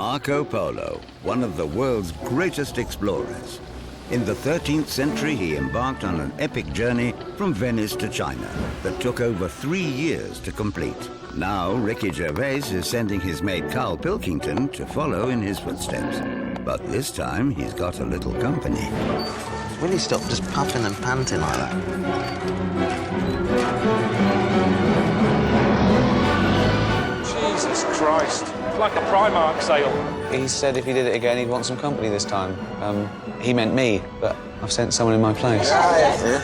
Marco Polo, one of the world's greatest explorers. In the 13th century, he embarked on an epic journey from Venice to China that took over 3 years to complete. Now, Ricky Gervais is sending his mate Carl Pilkington to follow in his footsteps. But this time, he's got a little company. Will you stop just puffing and panting like that? Jesus Christ. It's like a Primark sale. He said if he did it again, he'd want some company this time. He meant me, but I've sent someone in my place.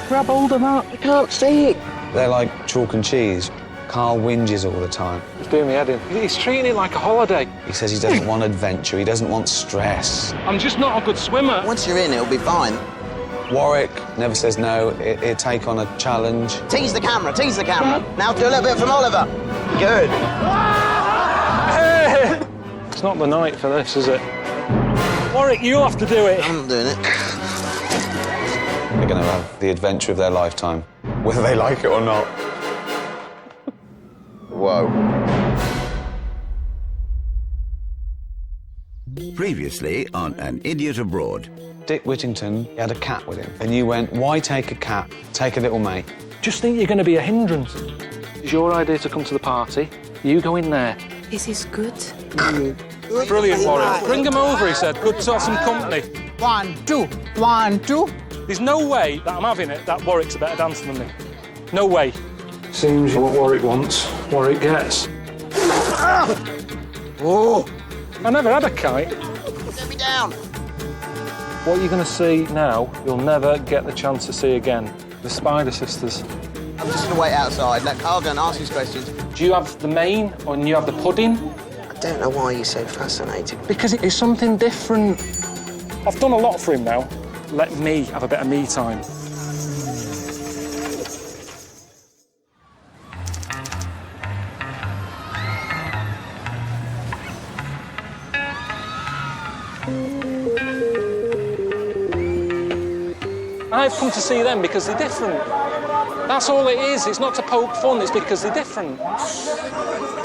Grab hold of that. I can't see it. They're like chalk and cheese. Carl whinges all the time. It's doing me head in. He's treating it like a holiday. He says he doesn't want adventure, he doesn't want stress. I'm just not a good swimmer. Once you're in, it'll be fine. Warwick never says no. He'd take on a challenge. Tease the camera, tease the camera. Now do a little bit from Oliver. Good. It's not the night for this, is it? Warwick, you'll have to do it. I'm not doing it. They're going to have the adventure of their lifetime, whether they like it or not. Whoa. Previously on An Idiot Abroad. Dick Whittington had a cat with him, and you went, why take a cat? Take a little mate. Just think you're going to be a hindrance. It's your idea to come to the party. You go in there. Is this good? Brilliant, Warwick. Bring him over, he said. Good to have some company. 1, 2, 1, 2. There's no way that I'm having it that Warwick's a better dancer than me. No way. Seems what Warwick wants, Warwick gets. Oh! I never had a kite. Get me down. What you're going to see now, you'll never get the chance to see again. The Spider Sisters. I'm just going to wait outside, let Carl go and ask his questions. Do you have the main or you have the pudding? I don't know why you're so fascinated. Because it is something different. I've done a lot for him now. Let me have a bit of me time. I've come to see them because they're different. That's all it is. It's not to poke fun, it's because they're different.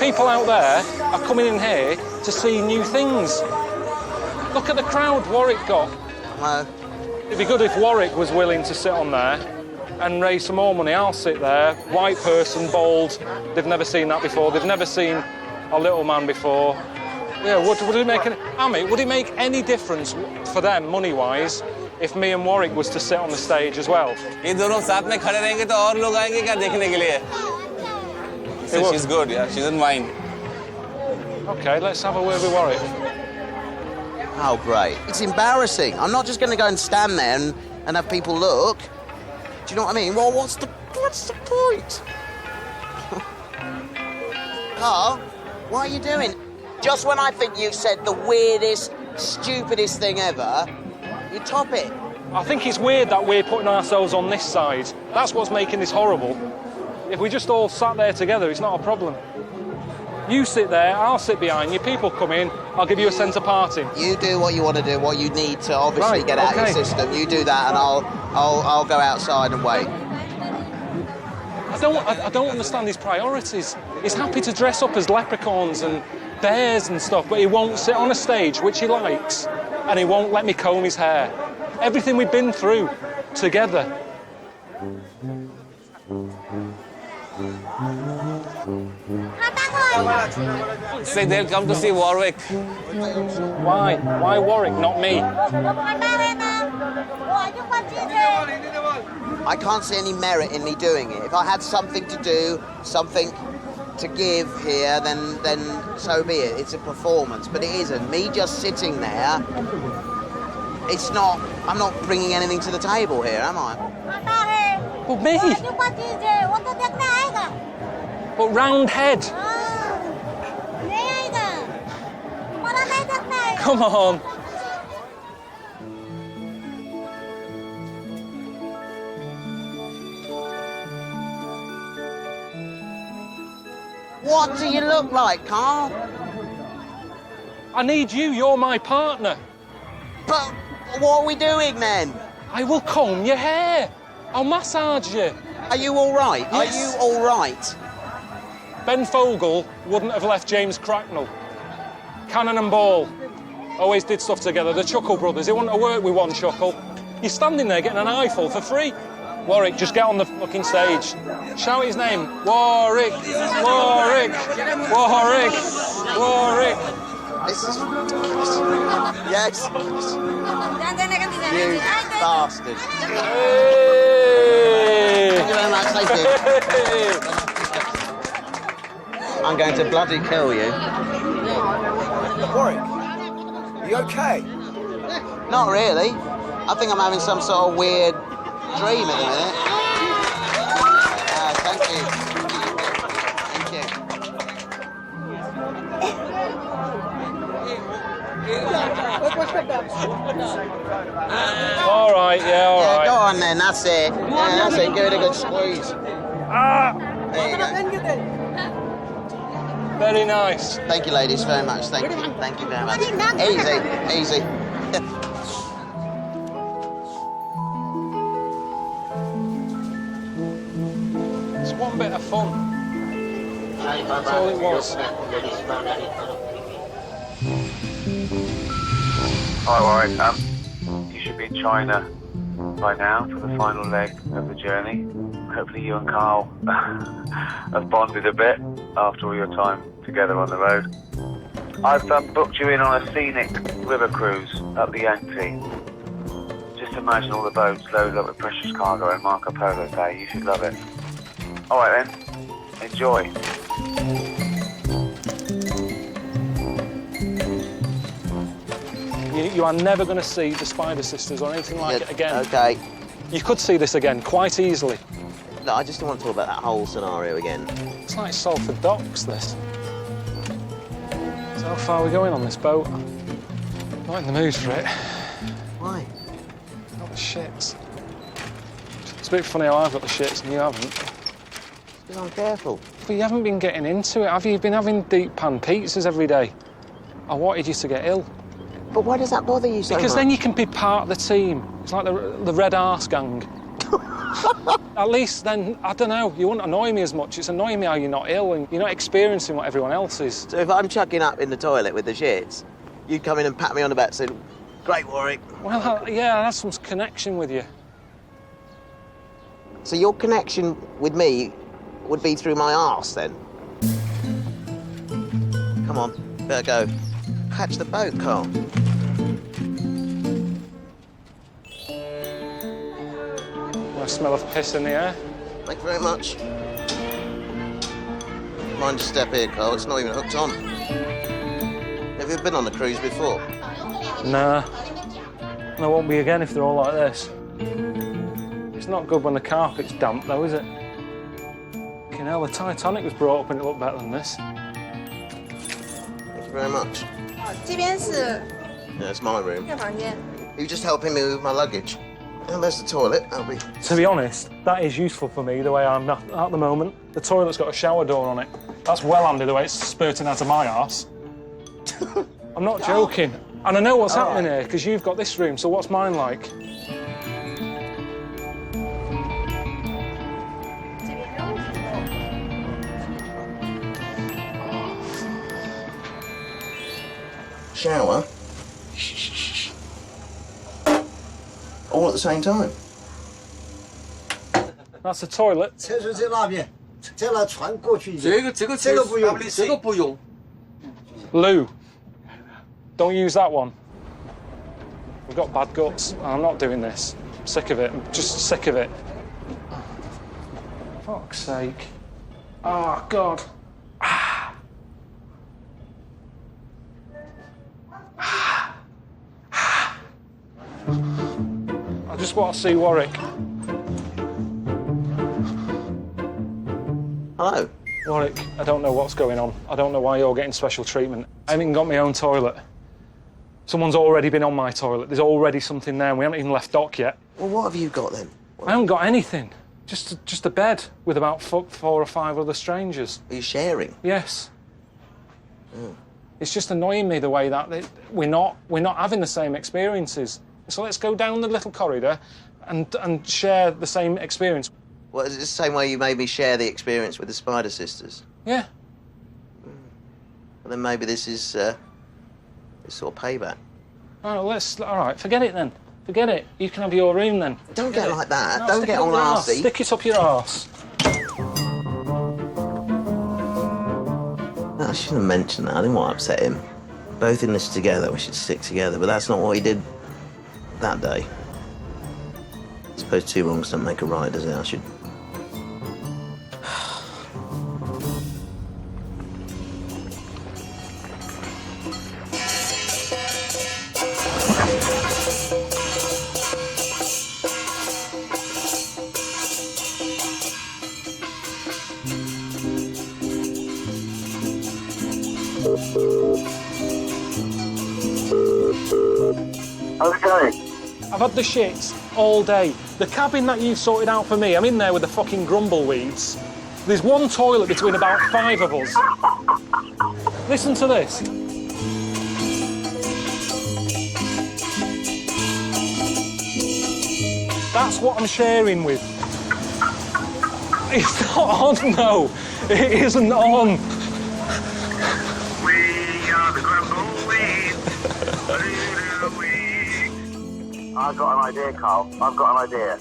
People out there are coming in here to see new things. Look at the crowd Warwick got. Hello. It'd be good if Warwick was willing to sit on there and raise some more money. I'll sit there, white person, bald. They've never seen that before. They've never seen a little man before. Yeah, would it make would it make any difference for them, money-wise, if me and Warwick was to sit on the stage as well? ये दोनों साथ में खड़े रहेंगे तो और लोग आएंगे क्या देखने के लिए? So she's good, yeah. She doesn't mind. Okay, let's have a word with Warwick. Oh, great. It's embarrassing. I'm not just going to go and stand there and have people look. Do you know what I mean? Well, what's the point? Carl, what are you doing? Just when I think you've said the weirdest, stupidest thing ever, you top it. I think it's weird that we're putting ourselves on this side. That's what's making this horrible. If we just all sat there together, it's not a problem. You sit there, I'll sit behind you, people come in, I'll give you a centre parting. You do what you want to do, what you need to obviously get out of your system. You do that and I'll go outside and wait. I don't understand his priorities. He's happy to dress up as leprechauns and bears and stuff, but he won't sit on a stage, which he likes, and he won't let me comb his hair. Everything we've been through together. Say they'll come to see Warwick. Why? Why Warwick, not me? I can't see any merit in me doing it. If I had something to do, something to give here, then so be it. It's a performance, but it isn't. Me just sitting there, it's not, I'm not bringing anything to the table here, am I? Well, me? But round head. Come on. What do you look like, Carl? I need you, you're my partner. But what are we doing then? I will comb your hair. I'll massage you. Are you all right? Yes. Are you all right? Ben Fogle wouldn't have left James Cracknell. Cannon and ball. always did stuff together. The Chuckle brothers, it wouldn't have worked with one Chuckle. You're standing there getting an eyeful for free. Warwick, just get on the fucking stage. Shout his name. Warwick! Warwick! Warwick! Warwick! This is... Yes. You bastard. Hey! Thank you very much, thank you. I'm going to bloody kill you. Warwick, are you okay? Not really. I think I'm having some sort of weird dream at the minute. Thank you. Thank you. All right, yeah, all Yeah, right. go on then, that's it. Yeah, that's it, give it a good squeeze. Ah, There you go. very nice. Thank you, ladies, very much. Thank you. Thank you very much. Easy, easy. It's one bit of fun. That's all it was. Hi, Warwick. You should be in China by now for the final leg of the journey. Hopefully you and Carl have bonded a bit after all your time together on the road. I've booked you in on a scenic river cruise up the Yangtze. Just imagine all the boats loaded up with precious cargo and Marco Polo Day. You should love it. All right then, enjoy. You are never going to see the Spider Sisters or anything like it again. Okay. You could see this again quite easily. No, I just don't want to talk about that whole scenario again. It's like Salford Docks, this. So how far are we going on this boat? Not in the mood for it. Why? Got the shits. It's a bit funny how I've got the shits and you haven't. Because I'm careful. But you haven't been getting into it, have you? You've been having deep pan pizzas every day. I wanted you to get ill. But why does that bother you so Because much? then you can be part of the team. It's like the Red Arse Gang. At least then, I don't know, you wouldn't annoy me as much. It's annoying me how you're not ill and you're not experiencing what everyone else is. So if I'm chucking up in the toilet with the shits, you'd come in and pat me on the back and say, "Great, Warwick." Well, yeah, I had some connection with you. So your connection with me would be through my arse then? Come on, better go. Catch the boat, Carl. I smell of piss in the air. Thank you very much. Mind your step here, Carl. It's not even hooked on. Have you been on a cruise before? Nah. And I won't be again if they're all like this. It's not good when the carpet's damp, though, is it? Fucking hell, the Titanic was brought up and it looked better than this. Thank you very much. 这边是 Yeah, it's my room. 这房间。 You just helping me with my luggage. And there's the toilet. That'll be... To be honest, that is useful for me, the way I'm at the moment. The toilet's got a shower door on it. That's well handy, the way it's spurting out of my arse. I'm not joking. And I know what's happening here, because you've got this room, so what's mine like? Shower? All at the same time. That's the toilet. 厕所在那边，再拿船过去。这个不用，这个不用。 Lou, don't use that one. We've got bad guts. I'm not doing this. I'm sick of it. I'm just sick of it. Fuck's sake. Oh, God. I just want to see Warwick. Hello. Warwick, I don't know what's going on. I don't know why you're getting special treatment. I haven't even got my own toilet. Someone's already been on my toilet. There's already something there and we haven't even left dock yet. Well, what have you got then? I haven't got anything. Just a bed with about 4 or 5 other strangers. Are you sharing? Yes. It's just annoying me the way that we're not having the same experiences. So let's go down the little corridor and share the same experience. Well, it's the same way you made me share the experience with the Spider Sisters. Yeah. Well, then maybe this is It's sort of payback. All right, forget it then. Forget it. You can have your room then. Don't get like that. No, Don't stick get it up all your arse. arsey. Stick it up your arse. No, I shouldn't have mentioned that. I didn't want to upset him. Both in this together, we should stick together, but that's not what he did that day. I suppose two wrongs don't make a right, does it? I should... How's it going? I've had the shits all day. The cabin that you've sorted out for me, I'm in there with the fucking grumbleweeds. There's one toilet between about 5 of us. Listen to this. That's what I'm sharing with. It's not on, no. It isn't on. We are the grumbleweeds. I've got an idea, Carl. I've got an idea.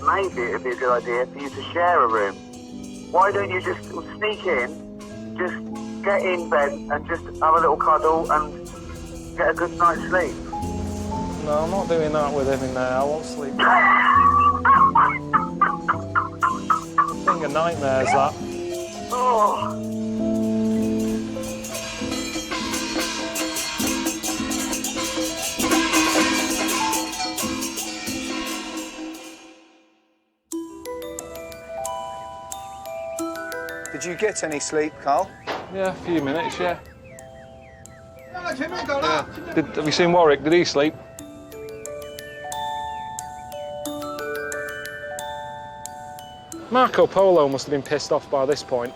Maybe it'd be a good idea for you to share a room. Why don't you just sneak in, just get in bed and just have a little cuddle and get a good night's sleep? No, I'm not doing that with him in there. I won't sleep. Thing of nightmares, that. Oh. Did you get any sleep, Carl? Yeah, a few minutes, yeah. Have you seen Warwick? Did he sleep? Marco Polo must have been pissed off by this point.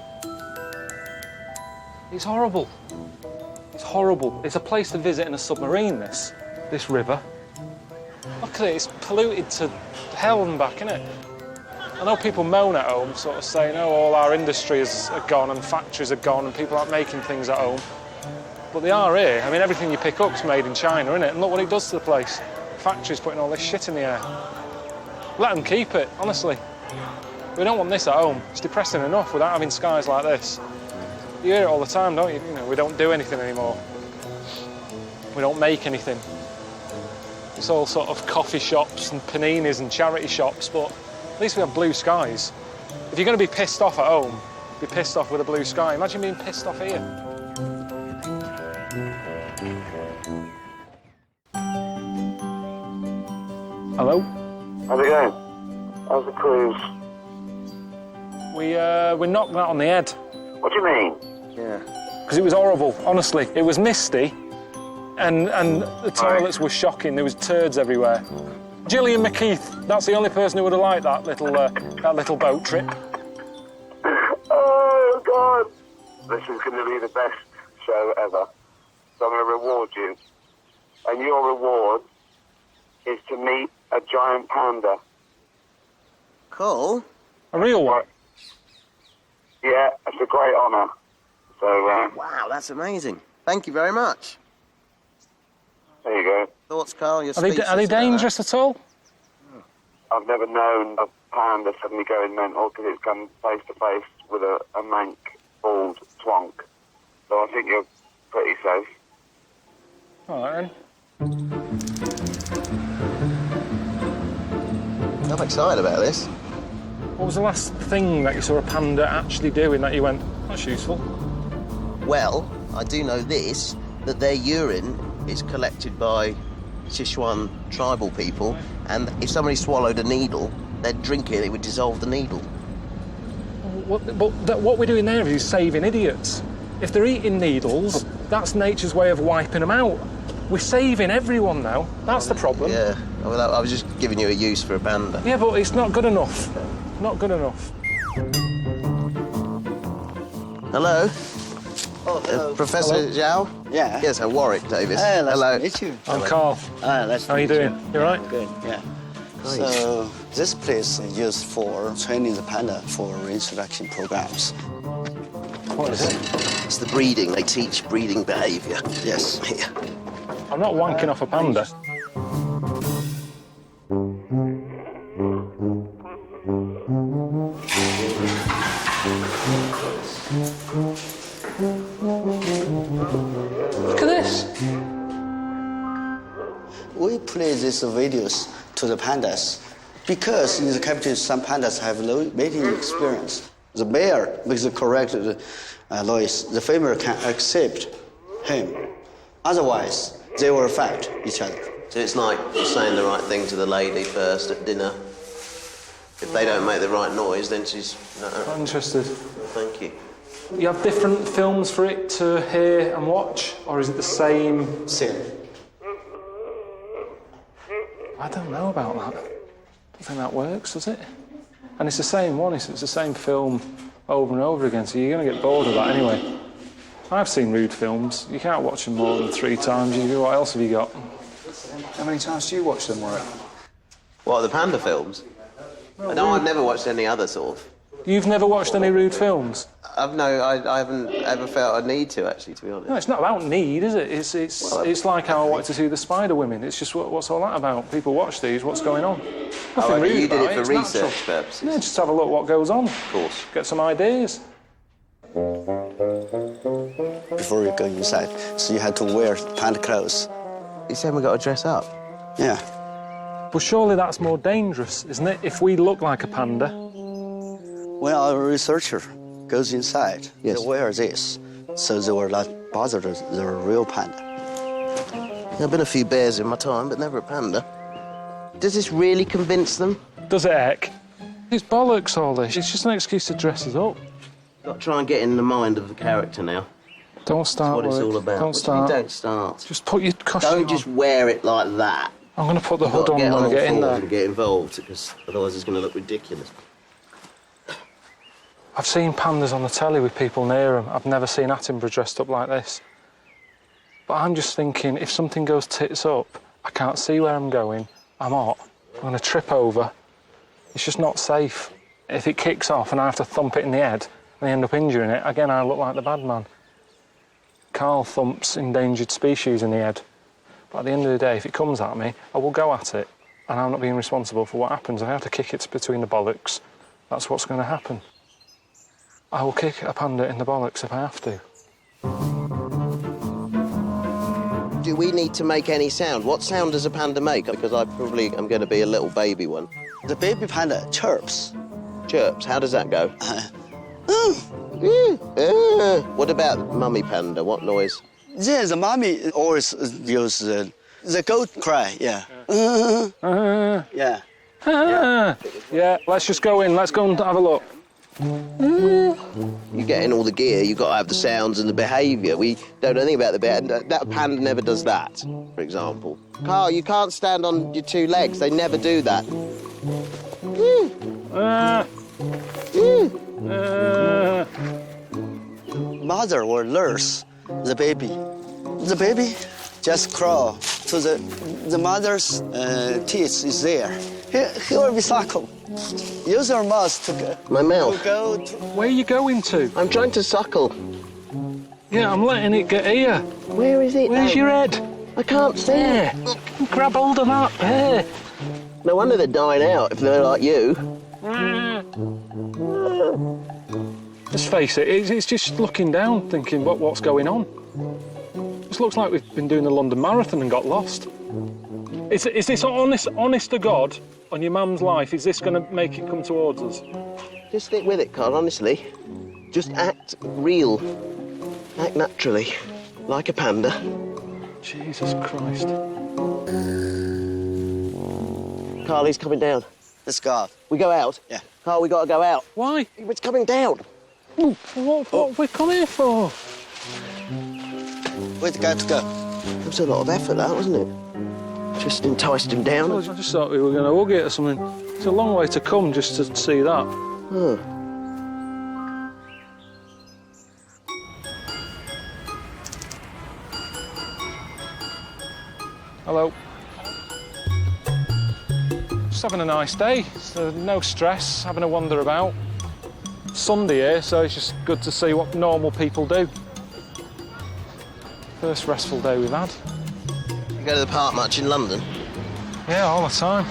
It's horrible. It's horrible. It's a place to visit in a submarine, this river. Look at it, it's polluted to hell and back, innit? I know people moan at home, sort of saying, oh, all our industries are gone and factories are gone and people aren't making things at home. But they are here. I mean, everything you pick up's made in China, innit? And look what it does to the place. Factories putting all this shit in the air. Let them keep it, honestly. We don't want this at home. It's depressing enough without having skies like this. You hear it all the time, don't you? You know, we don't do anything anymore. We don't make anything. It's all sort of coffee shops and paninis and charity shops, but at least we have blue skies. If you're going to be pissed off at home, be pissed off with a blue sky. Imagine being pissed off here. Hello? How's it going? How's the cruise? We knocked that on the head. What do you mean? Yeah. Because it was horrible, honestly. It was misty, and the toilets were shocking. There was turds everywhere. Gillian McKeith, that's the only person who would have liked that little boat trip. Oh, God. This is going to be the best show ever. So I'm going to reward you. And your reward is to meet a giant panda. Cool. A real one? Yeah, it's a great honour. So, Wow, that's amazing. Thank you very much. there you go. Thoughts, Carl? You're Are they speechless about dangerous at all? I've never known a panda suddenly going mental because it's come face to face with a mank, bald twonk. So I think you're pretty safe. All right, then. I'm excited about this. What was the last thing that you saw a panda actually doing that you went, that's useful? Well, I do know this, that their urine is collected by Sichuan tribal people, and if somebody swallowed a needle, they'd drink it, it would dissolve the needle. What we're doing there is saving idiots. If they're eating needles, that's nature's way of wiping them out. We're saving everyone now. That's the problem. Yeah, well, I was just giving you a use for a panda. Yeah, but it's not good enough. Not good enough. Hello? Oh, hello. Professor Zhao? Yeah. Yes, Warwick Davis. Nice Hello. to meet you. I'm Carl. Nice How are you doing? You all right? Good, yeah. Great. So this place is used for training the panda for reintroduction programs. What is it? It's the breeding. They teach breeding behaviour. Yes, here. I'm not wanking off a panda. Look at this. We play these videos to the pandas because in the captivity some pandas have low mating experience. The male makes the correct noise. The female can accept him. Otherwise, they will fight each other. So it's like just saying the right thing to the lady first at dinner. If they don't make the right noise, then she's... Not interested. Thank you. You have different films for it to hear and watch, or is it the same? Same. I don't know about that. I don't think that works, does it? And it's the same one, it's the same film over and over again, so you're going to get bored of that anyway. I've seen rude films. You can't watch them more than 3 times. What else have you got? How many times do you watch them, Warwick? What, the panda films? No, I've never watched any other sort of... You've never watched any rude films? I haven't ever felt a need to, actually, to be honest. No, it's not about need, is it? It's like how I wanted to see the Spider Women. It's just what's all that about? People watch these, what's going on? Nothing rude you did about it for it's research natural. purposes? Yeah, just have a look what goes on. Of course. Get some ideas. Before you go inside, so you have to wear panda clothes. You said we got to dress up? Yeah. Well, surely that's more dangerous, isn't it? If we look like a panda. When our researcher goes inside, Yes. they wear this, so they will not bother the real panda. There have been a few bears in my time, but never a panda. Does this really convince them? Does it, Eck? It's bollocks, all this. It's just an excuse to dress us up. Got to try and get in the mind of the character now. Don't start, That's what it's Warwick. all about. Don't What do you start. mean don't start. Just put your costume Don't on. just wear it like that. I'm going to put the You've hood got on to get when I on get in all fours there. and get involved, because otherwise it's going to look ridiculous. I've seen pandas on the telly with people near them. I've never seen Attenborough dressed up like this. But I'm just thinking, if something goes tits up, I can't see where I'm going. I'm hot. I'm going to trip over. It's just not safe. If it kicks off and I have to thump it in the head and I end up injuring it, again, I look like the bad man. Carl thumps endangered species in the head. But at the end of the day, if it comes at me, I will go at it. And I'm not being responsible for what happens. If I have to kick it between the bollocks, that's what's going to happen. I will kick a panda in the bollocks if I have to. Do we need to make any sound? What sound does a panda make? Because I probably am going to be a little baby one. The baby panda chirps. Chirps, how does that go? What about mummy panda? What noise? Yeah, the mommy always use the goat cry, yeah. Yeah. Yeah, let's just go in. Let's go and have a look. You get in all the gear, you've got to have the sounds and the behaviour. We don't know anything about the behaviour. That panda never does that, for example. Carl, you can't stand on your 2 legs. They never do that. Mother will nurse the baby. The baby just crawl to the mother's teeth is there. He will be suckle. Use your mouth to go. My mouth? Go to... Where are you going to? I'm trying to suckle. Yeah, I'm letting it get here. Where is it? Where's then? your head? I can't see There. it. Grab hold of that. There. No wonder they're dying out if they're like you. Just face it, it's just looking down, thinking, what's going on? This looks like we've been doing the London Marathon and got lost. Is this honest to God, on your mum's life, is this going to make it come towards us? Just stick with it, Carl, honestly. Just act real. Act naturally. Like a panda. Jesus Christ. Carl, he's coming down. Let's go. We go out? Yeah. Carl, we got to go out. Why? It's coming down. What we come here for? Where's the guy to go? It was a lot of effort, that, wasn't it? Just enticed him down. I just thought we were going to hug it or something. It's a long way to come just to see that. Huh. Hello. Just having a nice day. So no stress, having a wander about. Sunday here, so it's just good to see what normal people do. First restful day we've had. You go to the park much in London? Yeah, all the time.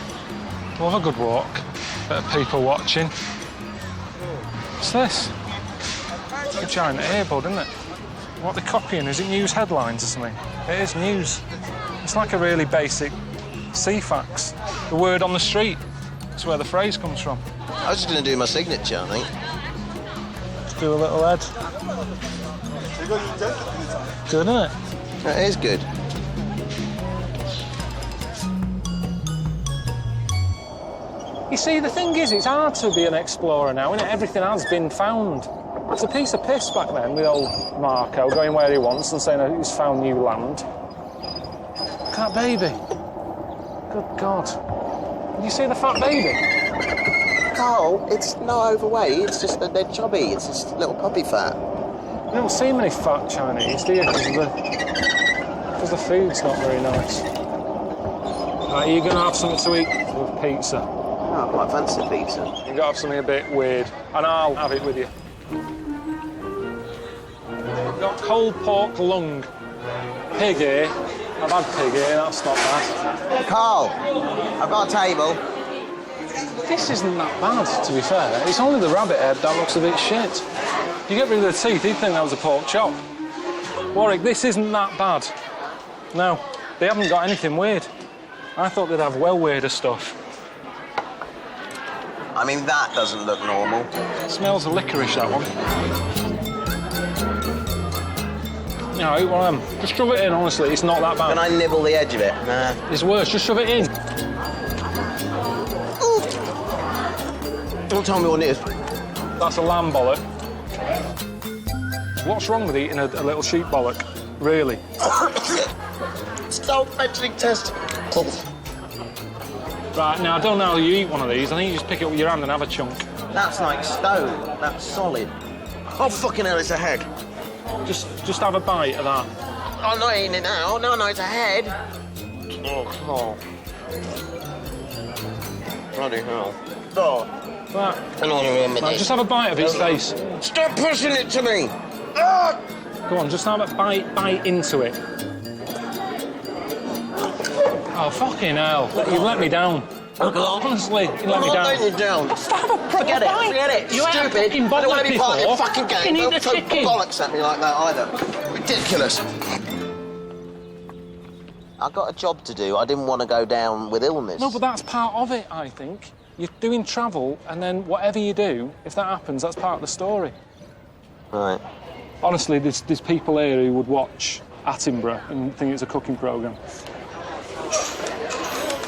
Love a good walk. Bit of people watching. What's this? It's a giant earbud, isn't it? What they're copying, is it news headlines or something? It is news. It's like a really basic C-fax. The word on the street. That's where the phrase comes from. I was just going to do my signature, I think. Let's do a little head. Good, isn't it? That is good. You see, the thing is, it's hard to be an explorer now, isn't it? Everything has been found. It's a piece of piss back then with old Marco going where he wants and saying he's found new land. Look at that baby. Good God. Did you see the fat baby? Carl, it's not overweight, it's just that they're chubby. It's just little puppy fat. You don't see many fat Chinese, do you? Because the food's not very nice. Right, you're going to have something to eat with pizza. Oh, I quite fancy pizza. You've got to have something a bit weird, and I'll have it with you. We've got cold pork lung. Pig here. I've had pig here, that's not bad. Carl, I've got a table. This isn't that bad, to be fair. It's only the rabbit head that looks a bit shit. If you get rid of the teeth, you'd think that was a pork chop. Warwick, this isn't that bad. No, they haven't got anything weird. I thought they'd have well weirder stuff. I mean, that doesn't look normal. It smells of licorice, that one. You know, eat one of them. Just shove it in, honestly, it's not that bad. Can I nibble the edge of it? Nah. It's worse, just shove it in. Ooh. Don't tell me what it is. That's a lamb bollock. What's wrong with eating a little sheep bollock? Really? Stop mentioning testicles. Right, now, I don't know how you eat one of these. I think you just pick it with your hand and have a chunk. That's like stone. That's solid. Oh, fucking hell, it's a head. Just have a bite of that. I'm not eating it now. No, it's a head. Oh. Bloody hell. Oh. Right. Hang on a minute. Right, just have a bite of his face. Stop pushing it to me. Ah! Go on, just have a bite into it. Oh, fucking hell. You've let me down. Honestly, you let me down. I'm not letting you down. Just have a proper Forget bite. it. You had a Stupid. fucking I don't want to be part of your before. fucking game. You need Don't the throw chicken. bollocks at me like that either. Ridiculous. I've got a job to do. I didn't want to go down with illness. No, but that's part of it, I think. You're doing travel, and then whatever you do, if that happens, that's part of the story. Right. Honestly, there's people here who would watch Attenborough and think it's a cooking programme.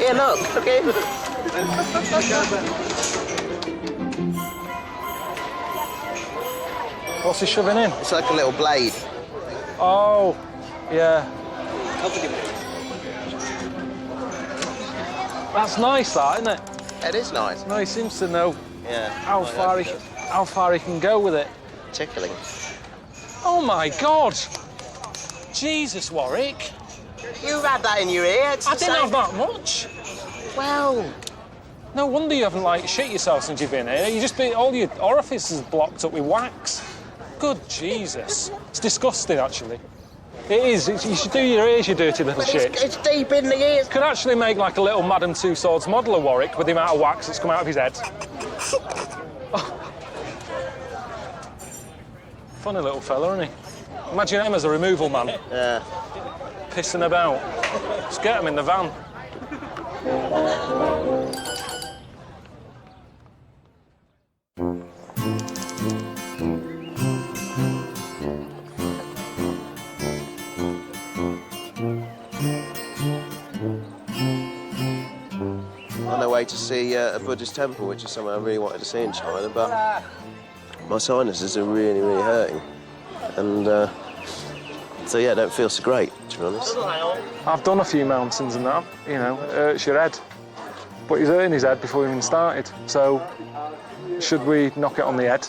Yeah, look. Okay. What's he shoving in? It's like a little blade. Oh, yeah. That's nice, that, isn't it? It is nice. No, he seems to know Yeah. how far he can go with it. Tickling. Oh my God! Jesus, Warwick! You had that in your ear. It's I the didn't same. have that much. Well, No wonder you haven't like shit yourself since you've been here. You just all your orifices blocked up with wax. Good Jesus! It's disgusting, actually. It is. You should do your ears, you dirty little shit. it's deep in the ears. Could actually make like a little Madame Tussauds model of Warwick with the amount of wax that's come out of his head. Funny little fella, isn't he? Imagine him as a removal man. Yeah. Pissing about. Let's get him in the van. On our way to see a Buddhist temple, which is something I really wanted to see in China, but my sinuses are really, really hurting. And so, yeah, I don't feel so great, to be honest. I've done a few mountains and that, you know, it hurts your head. But he's hurting his head before we even started, so should we knock it on the head?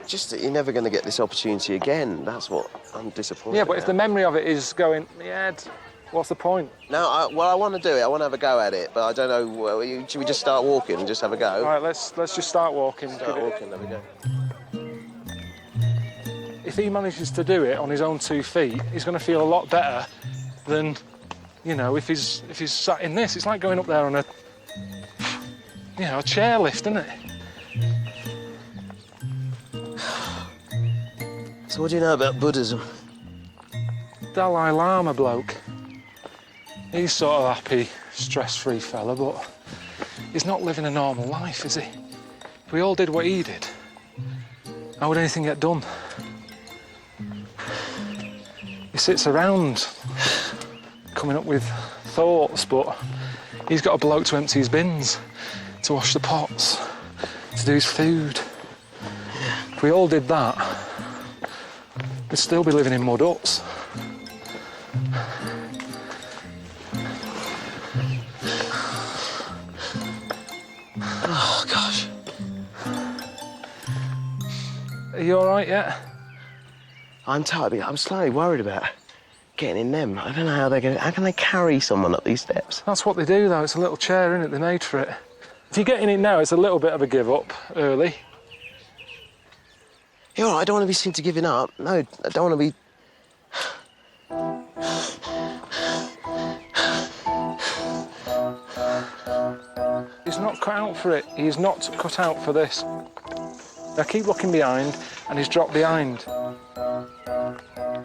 Just that you're never going to get this opportunity again. That's what I'm disappointed Yeah, but if the memory of it is going, the head, what's the point? No, I want to do it. I want to have a go at it, but I don't know. Should we just start walking and just have a go? All right, let's just start walking. Start walking, have a go. If he manages to do it on his own 2 feet, he's going to feel a lot better than, you know, if he's sat in this. It's like going up there on a, you know, a chairlift, isn't it? So what do you know about Buddhism? Dalai Lama bloke. He's sort of happy, stress-free fella, but he's not living a normal life, is he? If we all did what he did, how would anything get done? He sits around coming up with thoughts, but he's got a bloke to empty his bins, to wash the pots, to do his food. If we all did that, we'd still be living in mud huts. Oh, gosh. Are you all right yet? I'm tired. I'm slightly worried about getting in them. I don't know how they're going to... How can they carry someone up these steps? That's what they do, though. It's a little chair, isn't it? They made for it. If you get in it now, it's a little bit of a give-up early. You're all right. I don't want to be seen to giving up. No, I don't want to be... He's not cut out for it. He's not cut out for this. I keep looking behind, and he's dropped behind.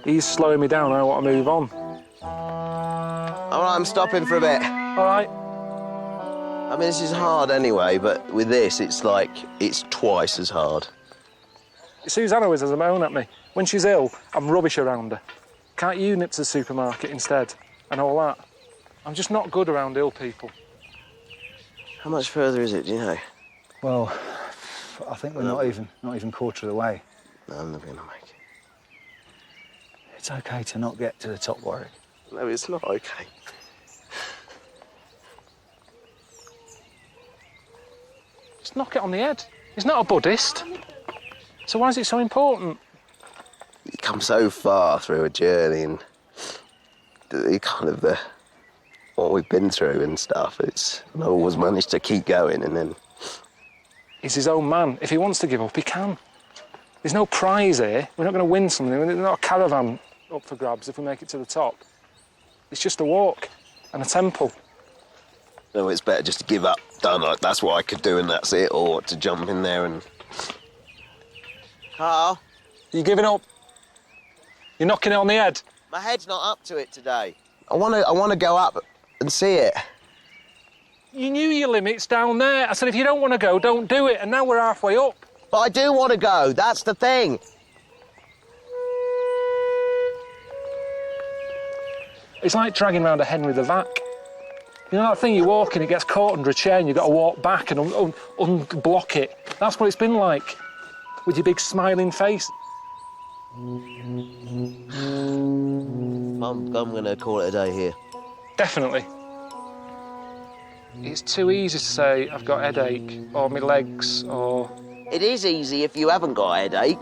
He's slowing me down. I want to move on. All right, I'm stopping for a bit. All right. I mean, this is hard anyway, but with this, it's like, it's twice as hard. Susanna always has a moan at me. When she's ill, I'm rubbish around her. Can't you nip to the supermarket instead? And all that. I'm just not good around ill people. How much further is it, do you know? Well, I think we're not even quarter of the way. No, I'm never going to make it. It's okay to not get to the top, Warwick. No, it's not okay. Just knock it on the head. He's not a Buddhist. So why is it so important? You come so far through a journey and the kind of what we've been through and stuff, and I always managed to keep going, and then... He's his own man. If he wants to give up, he can. There's no prize here. We're not going to win something. There's not a caravan up for grabs if we make it to the top. It's just a walk and a temple. No, it's better just to give up. Done. Like, that's what I could do and that's it, or to jump in there and... Carl? You're giving up? You're knocking it on the head? My head's not up to it today. I want to go up and see it. You knew your limit's down there. I said, if you don't want to go, don't do it. And now we're halfway up. But I do want to go. That's the thing. It's like dragging around a hen with a vac. You know that thing you walk in, it gets caught under a chair and you've got to walk back and unblock it. That's what it's been like, with your big smiling face. I'm going to call it a day here. Definitely. It's too easy to say, I've got a headache, or my legs, or... It is easy if you haven't got a headache.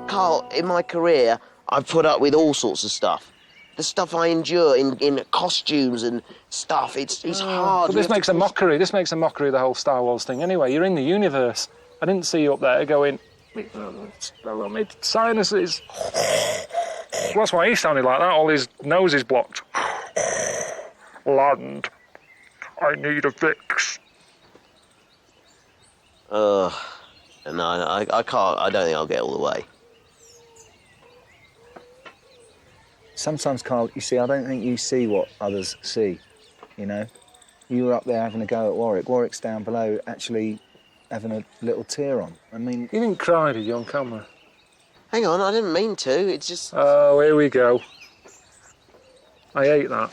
Carl, in my career, I've put up with all sorts of stuff. The stuff I endure in costumes and stuff, it's hard. But this makes a mockery. This makes a mockery of the whole Star Wars thing. Anyway, you're in the universe. I didn't see you up there going, my sinuses. Well, that's why he sounded like that. All his nose is blocked. Land. I need a fix. No, I can't. I don't think I'll get all the way. Sometimes, Carl, you see, I don't think you see what others see, you know? You were up there having a go at Warwick. Warwick's down below actually having a little tear on. I mean... You didn't cry, did you, on camera? Hang on, I didn't mean to. It's just... Oh, here we go. I hate that.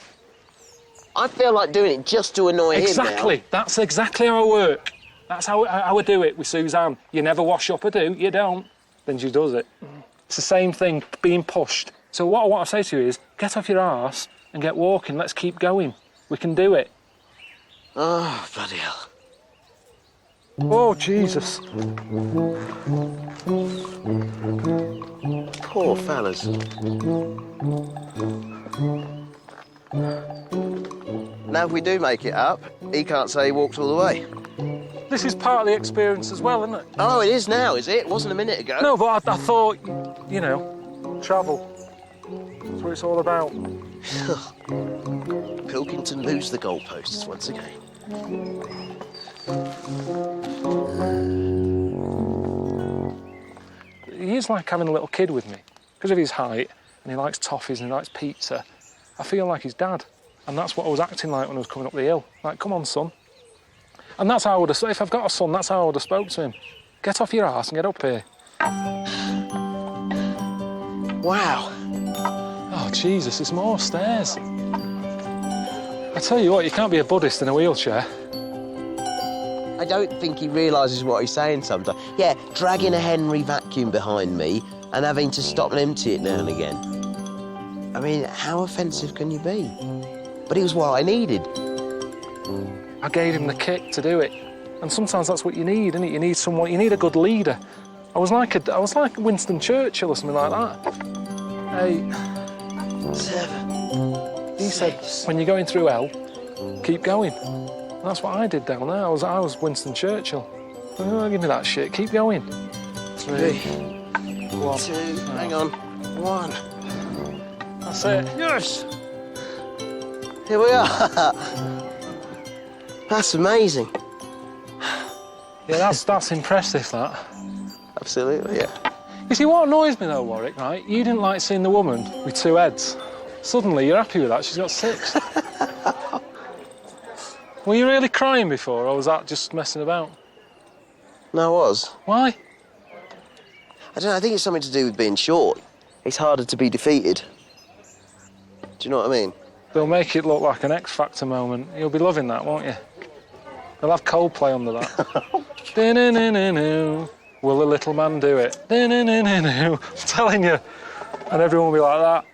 I feel like doing it just to annoy him now. Exactly. That's exactly how I work. That's how I do it with Suzanne. You never wash up, I do. You don't. Then she does it. It's the same thing, being pushed. So what I want to say to you is, get off your arse and get walking. Let's keep going. We can do it. Oh, bloody hell. Oh, Jesus. Poor fellas. Now, if we do make it up, he can't say he walked all the way. This is part of the experience as well, isn't it? Oh, it is now, is it? It wasn't a minute ago. No, but I thought, you know, travel. That's what what it's all about. Pilkington lose the goalposts once again. He's like having a little kid with me. Because of his height, and he likes toffees and he likes pizza, I feel like his dad. And that's what I was acting like when I was coming up the hill. Like, come on, son. And that's how I would have, if I've got a son, that's how I would have spoke to him. Get off your arse and get up here. Wow. Oh, Jesus, there's more stairs. I tell you what, you can't be a Buddhist in a wheelchair. I don't think he realises what he's saying sometimes. Yeah, dragging a Henry vacuum behind me and having to stop and empty it now and again. I mean, how offensive can you be? But it was what I needed. I gave him the kick to do it. And sometimes that's what you need, isn't it? You need someone, you need a good leader. I was like Winston Churchill or something like that. 8, 7. He said, when you're going through hell, keep going. And that's what I did down there. I was Winston Churchill. Oh, give me that shit. Keep going. 3, 1. 2. Hang on. 1. That's it. Yes. Here we are. That's amazing. Yeah, that's impressive, that. Absolutely, yeah. You see, what annoys me though, Warwick, right? You didn't like seeing the woman with 2 heads. Suddenly, you're happy with that. She's got 6. Were you really crying before, or was that just messing about? No, I was. Why? I don't know, I think it's something to do with being short. It's harder to be defeated. Do you know what I mean? They'll make it look like an X Factor moment. You'll be loving that, won't you? They'll have Coldplay under that. Do-do-do-do-do. Will the little man do it? Do-do-do-do-do. I'm telling you. And everyone will be like that.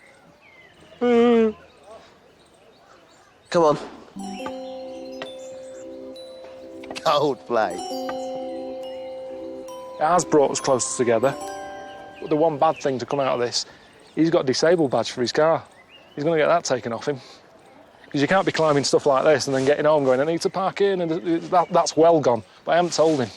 Come on. Coldplay. It has brought us closer together. But the one bad thing to come out of this, he's got a disabled badge for his car. He's going to get that taken off him. Because you can't be climbing stuff like this and then getting home going, I need to park in, and that's well gone. But I haven't told him.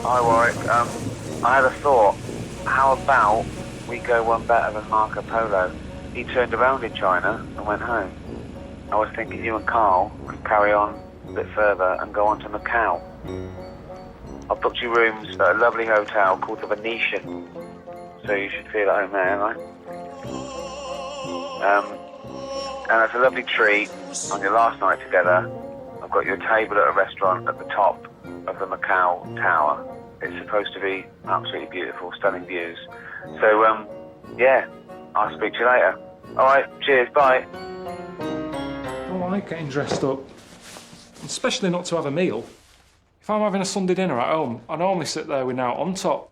Hi, Warwick. I had a thought. How about we go one better than Marco Polo? He turned around in China and went home. I was thinking you and Carl could carry on a bit further and go on to Macau. I've booked you rooms at a lovely hotel called the Venetian, so you should feel at home there, right? And it's a lovely treat on your last night together. I've got you a table at a restaurant at the top of the Macau Tower. It's supposed to be absolutely beautiful, stunning views. So, yeah, I'll speak to you later. All right, cheers, bye. I don't like getting dressed up, especially not to have a meal. If I'm having a Sunday dinner at home, I normally sit there with now on top.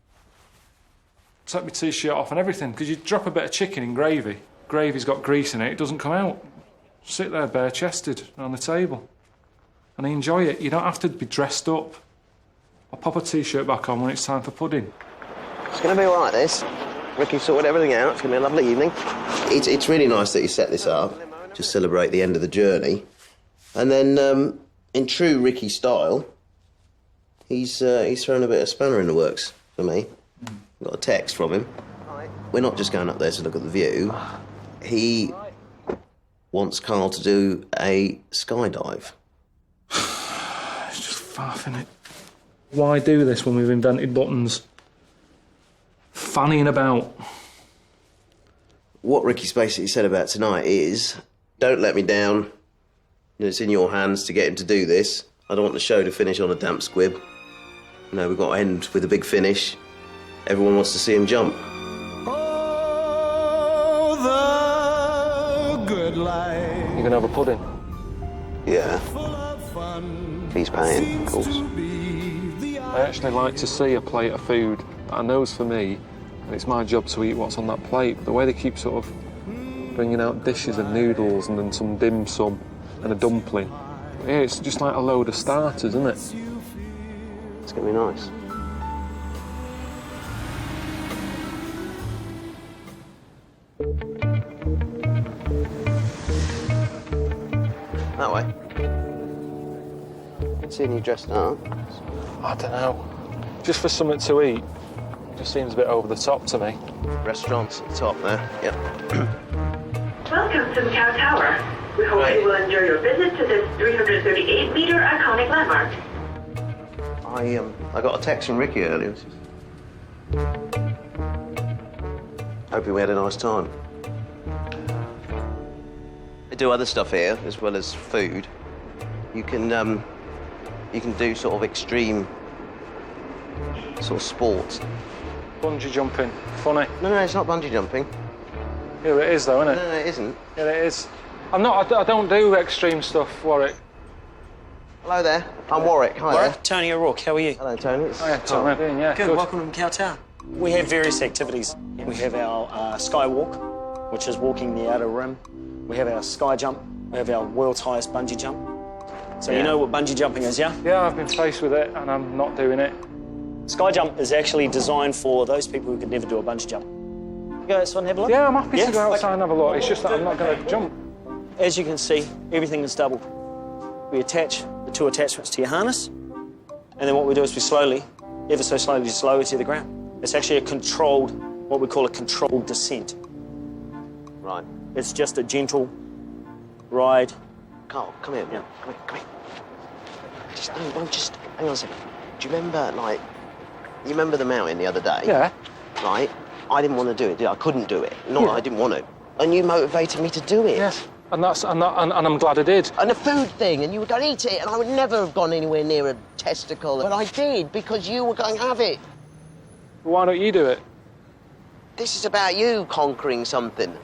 Take my t-shirt off and everything, because you drop a bit of chicken in gravy. Gravy's got grease in it, it doesn't come out. Sit there bare-chested on the table. And enjoy it. You don't have to be dressed up. I'll pop a t-shirt back on when it's time for pudding. It's going to be all right, this. Ricky sorted everything out. It's going to be a lovely evening. It's really nice that you set this up to celebrate the end of the journey. And then, in true Ricky style, he's thrown a bit of spanner in the works for me. Got a text from him. We're not just going up there to look at the view. He wants Carl to do a skydive. It's just faff, innit? Why do this when we've invented buttons? Fannying about. What Ricky's basically said about tonight is, don't let me down. It's in your hands to get him to do this. I don't want the show to finish on a damp squib. No, we've got to end with a big finish. Everyone wants to see him jump. Oh, the good life. You gonna have a pudding? Yeah. He's paying, of course. I actually like to see a plate of food that I know's for me, and it's my job to eat what's on that plate. But the way they keep sort of bringing out dishes of noodles and then some dim sum and a dumpling, yeah, it's just like a load of starters, isn't it? It's going to be nice. That way. Seeing you dressed up. I don't know. just for something to eat, just seems a bit over the top to me. Restaurants at the top there. Yep. Welcome to Macau Tower. We hope you will enjoy your visit to this 338-meter iconic landmark. I got a text from Ricky earlier. Hoping we had a nice time. They do other stuff here as well as food. You can do sort of extreme sort of sports. Bungee jumping, funny. No, it's not bungee jumping. Yeah, it is though, isn't it? No, it isn't. Yeah, it is. I don't do extreme stuff, Warwick. Hello there. I'm Warwick. Hi there. Tony O'Rourke, how are you? Hello, Tony. It's Tom. How you doing? Yeah, good. Welcome to Macau Tower. We have various activities. We have our skywalk, which is walking the outer rim. We have our sky jump. We have our world's highest bungee jump. So you know what bungee jumping is, yeah? Yeah, I've been faced with it and I'm not doing it. Sky jump is actually designed for those people who could never do a bungee jump. You go outside and have a look? Yeah, I'm happy to go outside and have a look. It's just that I'm not going to jump. As you can see, everything is doubled. We attach the two attachments to your harness, and then what we do is we slowly, ever so slowly, just lower to the ground. It's actually a controlled, what we call a controlled descent. Right. It's just a gentle ride. Carl, come here. Yeah. Come here. Just hang on a second. Do you remember, you remember the mountain the other day? Yeah. Right? I didn't want to do it, did I? I couldn't do it. Not that I didn't want to. And you motivated me to do it. Yes. And I'm glad I did. And the food thing, and you were going to eat it, and I would never have gone anywhere near a testicle. But I did, because you were going to have it. Why don't you do it? This is about you conquering something.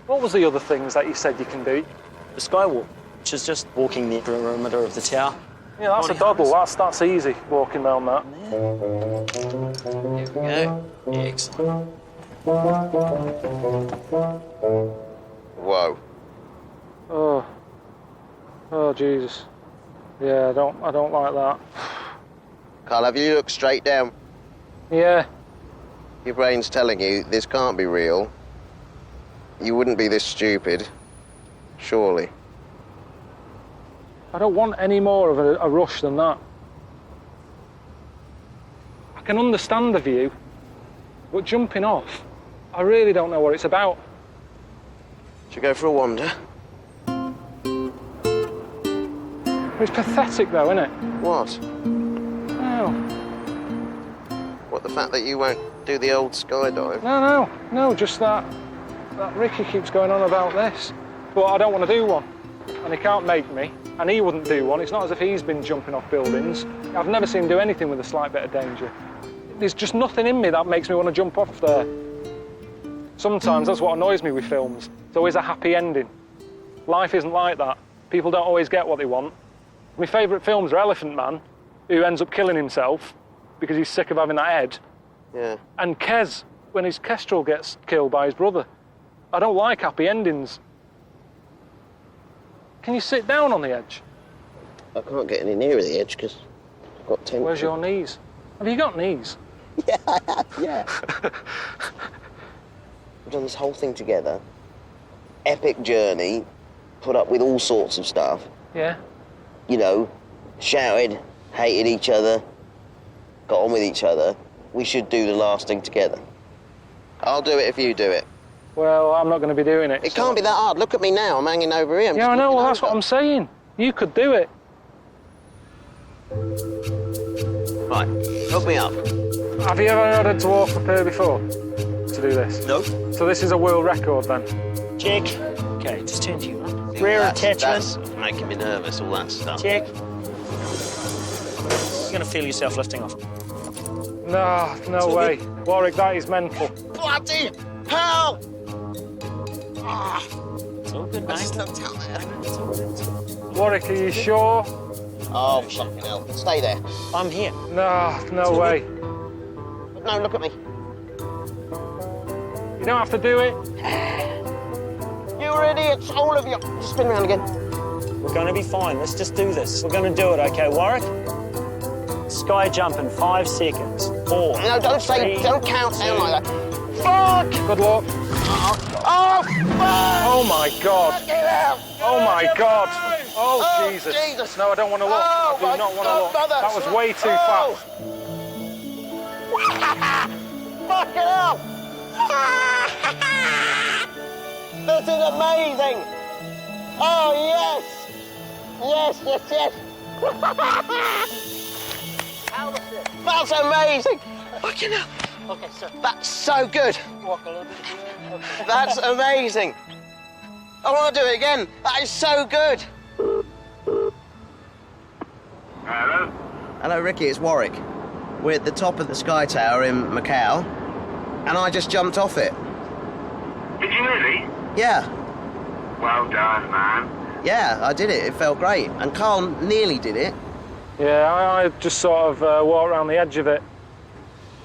What was the other things that you said you can do? The skywalk, which is just walking the perimeter of the tower. Yeah, that's a doddle. That's easy, walking down that. Here we go. Excellent. Whoa. Oh, Jesus. Yeah, I don't like that. Carl, have you looked straight down? Yeah. Your brain's telling you this can't be real. You wouldn't be this stupid, surely. I don't want any more of a rush than that. I can understand the view, but jumping off, I really don't know what it's about. Should we go for a wander? It's pathetic though, isn't it? What? No. What, the fact that you won't do the old skydive? No, just that Ricky keeps going on about this. But I don't want to do one, and he can't make me, and he wouldn't do one. It's not as if he's been jumping off buildings. I've never seen him do anything with a slight bit of danger. There's just nothing in me that makes me want to jump off there. Sometimes that's what annoys me with films. It's always a happy ending. Life isn't like that. People don't always get what they want. My favourite films are Elephant Man, who ends up killing himself because he's sick of having that head. Yeah. And Kez, when his kestrel gets killed by his brother. I don't like happy endings. Can you sit down on the edge? I can't get any nearer the edge because I've got tension. Where's your knees? Have you got knees? Yeah, I have, yeah. We've done this whole thing together. Epic journey, put up with all sorts of stuff. Yeah. You know, shouted, hated each other, got on with each other. We should do the last thing together. I'll do it if you do it. Well, I'm not going to be doing it. It can't be that hard. Look at me now. I'm hanging over here. Yeah, I know. Well, that's what I'm saying. You could do it. Right, hook me up. Have you ever had a dwarf up here before to do this? No. So this is a world record then? Check. Okay, just turn to you. Rear attachment. That's making me nervous, all that stuff. Check. You're going to feel yourself lifting off. No way. Warwick, that is mental. Bloody hell! It's all good, mate. Warwick, are you sure? Oh, fucking hell. Stay there. I'm here. No way. No, look at me. You don't have to do it. You're idiots, all of you. Just spin around again. We're going to be fine. Let's just do this. We're going to do it, okay, Warwick? Sky jump in 5 seconds. 4. No, don't count down like that. Fuck! Good luck. Oh, fuck! Oh my God. Get out! Oh my God. Oh, Jesus. No, I don't want to look. I do not want to look. That was way too fast. Fucking hell! This is amazing! Oh, yes! Yes, yes, yes! That's amazing! Fucking hell! Okay, sir. That's so good! Walk a little bit here. Okay. That's amazing! I want to do it again. That is so good! Hello? Hello, Ricky, it's Warwick. We're at the top of the Sky Tower in Macau, and I just jumped off it. Did you really? Yeah. Well done, man. Yeah, I did it. It felt great. And Carl nearly did it. Yeah, I just sort of walked around the edge of it.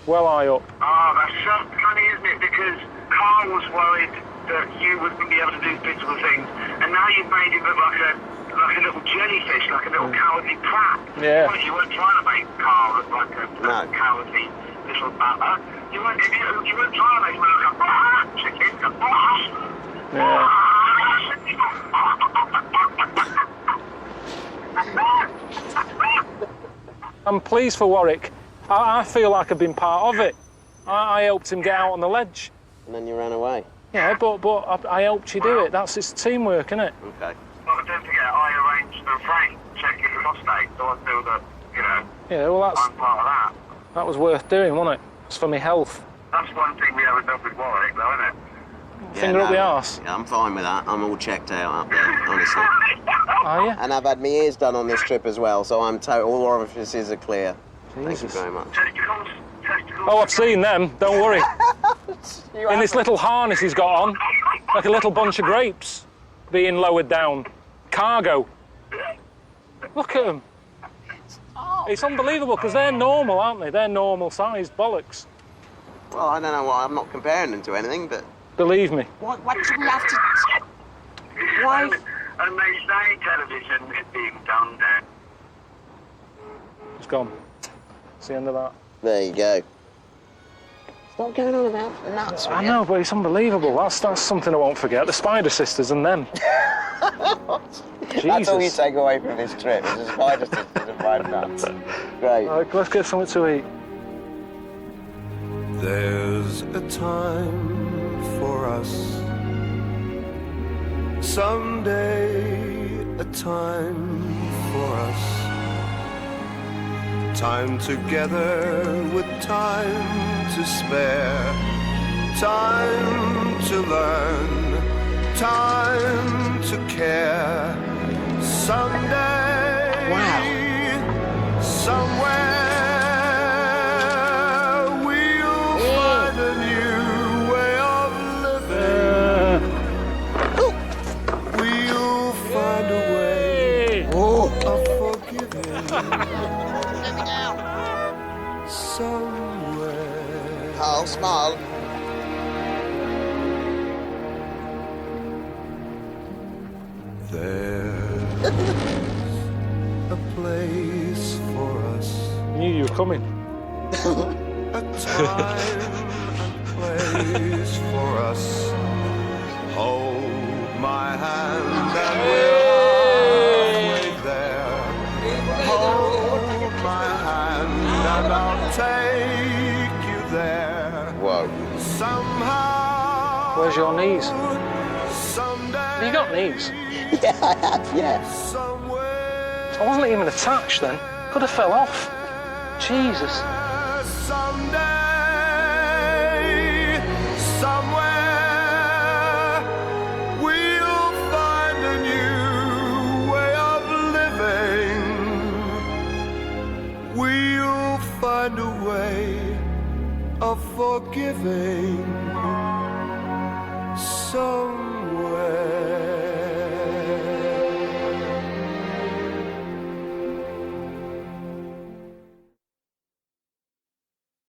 Well high up. Oh, that's so funny, isn't it? Because Carl was worried that you wouldn't be able to do physical things, and now you've made him look like a little jellyfish, like a little cowardly prat. Yeah. Well, you weren't trying to make Carl look like a cowardly little butler. You weren't trying to make him look like a chicken. Yeah. I'm pleased for Warwick. I feel like I've been part of it. I helped him get out on the ledge. And then you ran away. Yeah, but I helped you do it. That's it's teamwork, isn't it? Okay. Well, don't forget, I arranged the freight check in the prostate, so I feel that, you know, Yeah, well, I'm part of that. that was worth doing, wasn't it? It's for my health. That's one thing we haven't done with Warwick, though, isn't it? Finger up the arse. Yeah, I'm fine with that. I'm all checked out up there, honestly. Are you? And I've had my ears done on this trip as well, so I'm all orifices are clear. Thank you very much. Testicles? Oh, I've seen them. Don't worry. In this little harness he's got on, like a little bunch of grapes being lowered down. Cargo. Look at them. It's unbelievable because they're normal, aren't they? They're normal-sized bollocks. Well, I don't know why. I'm not comparing them to anything, but... Believe me. What do we have to... Why? And they say television is being done there. It's gone. It's the end of that. There you go. Stop going on about nuts. I know, but it's unbelievable. That's something I won't forget. The Spider Sisters and them. That's all you take away from this trip, is the Spider Sisters and 5 nuts. Great. All right, let's get something to eat. There's a time for us, someday a time for us, time together with time to spare, time to learn, time to care, someday, somewhere. Somewhere. Carl, smile. There's a place for us. Knew you were coming. A time and place for us. Hold my hand and we're halfway there. Hold my hand and I'll take you there. Whoa. Somehow. Where's your knees? Someday. Have you got knees? Yeah, I have, yeah. Somewhere. I wasn't even attached then. Could have fell off. Jesus. Someday, somewhere, we'll find a new way of living. We'll find a way of forgiving. Someday.